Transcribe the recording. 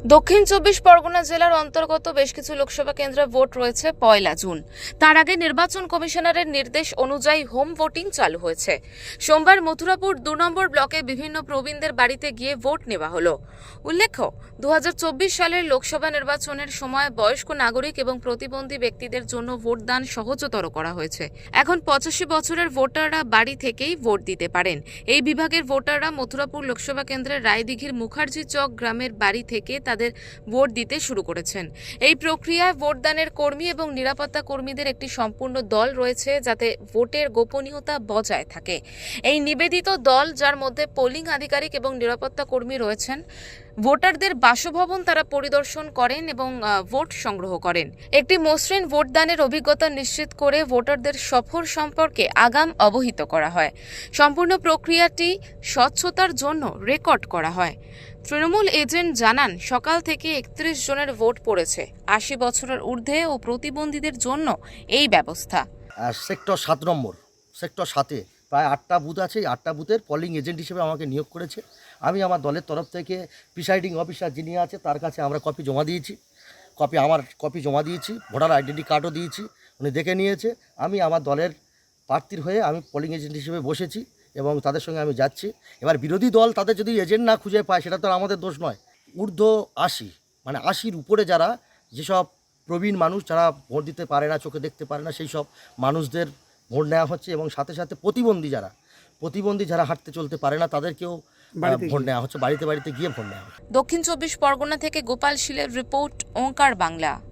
দক্ষিণ চব্বিশ পরগনা জেলার অন্তর্গত বেশ কিছু লোকসভা কেন্দ্রে ভোট রয়েছে 1 জুন। তার আগে নির্বাচন কমিশনারের নির্দেশ অনুযায়ী হোম ভোটিং চালু হয়েছে। সোমবার মথুরাপুর 2 নম্বর ব্লকে বিভিন্ন প্রবীণদের বাড়িতে গিয়ে ভোট নেওয়া হলো। উল্লেখ্য, 2024 সালের লোকসভা নির্বাচনের সময় বয়স্ক নাগরিক এবং প্রতিবন্ধী ব্যক্তিদের জন্য ভোটদান সহজতর করা হয়েছে। এখন 85 বছরের ভোটাররা বাড়ি থেকেই ভোট দিতে পারেন। এই বিভাগের ভোটাররা মথুরাপুর লোকসভা কেন্দ্রের রায়দিঘির মুখার্জি চক গ্রামের বাড়ি থেকে তাদের ভোট দিতে শুরু করেছেন। এই প্রক্রিয়ায় ভোটদানের কর্মী এবং নিরাপত্তা কর্মীদের একটি সম্পূর্ণ দল রয়েছে, যাতে ভোটের গোপনীয়তা বজায় থাকে। এই নিবেদিত দল, যার মধ্যে পোলিং আধিকারিক এবং নিরাপত্তা কর্মী রয়েছেন, ভোটারদের বাসভবন তারা পরিদর্শন করেন এবং ভোট সংগ্রহ করেন। একটি মসৃণ ভোটদানের অভিজ্ঞতা নিশ্চিত করে ভোটারদের সফর সম্পর্কে আগাম অবহিত করা হয়। সম্পূর্ণ প্রক্রিয়াটি স্বচ্ছতার জন্য রেকর্ড করা হয়। তৃণমূল এজেন্ট জানান, সকাল থেকে 31 জনের ভোট পড়েছে। 80 বছরের ঊর্ধ্বে ও প্রতিবন্ধীদের জন্য এই ব্যবস্থা। সেক্টর 7 নম্বর, সেক্টর 7-এ প্রায় 8টা বুথ আছে। এই 8টা বুথের পলিং এজেন্ট হিসেবে আমাকে নিয়োগ করেছে। আমি আমার দলের তরফ থেকে প্রিসাইডিং অফিসার যিনি আছে তার কাছে আমরা কপি জমা দিয়েছি, কপি জমা দিয়েছি, ভোটার আইডেন্টি কার্ডও দিয়েছি। উনি দেখে নিয়েছে। আমি আমার দলের প্রার্থীর হয়ে আমি পলিং এজেন্ট হিসেবে বসেছি এবং তাদের সঙ্গে আমি যাচ্ছি। এবার বিরোধী দল তাদের যদি এজেন্ট না খুঁজে পায়, সেটা তো আর আমাদের দোষ নয়। ঊর্ধ্ব 80, মানে 80-র উপরে যারা, যেসব প্রবীণ মানুষ যারা ভোট দিতে পারে না, চোখে দেখতে পারে না, সেই সব মানুষদের ভোট নেওয়া হচ্ছে। এবং সাথে সাথে প্রতিবন্ধী যারা হাঁটতে চলতে পারে না, তাদেরকেও ভোট নেওয়া হচ্ছে, বাড়িতে বাড়িতে গিয়ে ভোট নেওয়া হচ্ছে। দক্ষিণ চব্বিশ পরগনা থেকে গোপাল শীলের রিপোর্ট, ওঙ্কার বাংলা।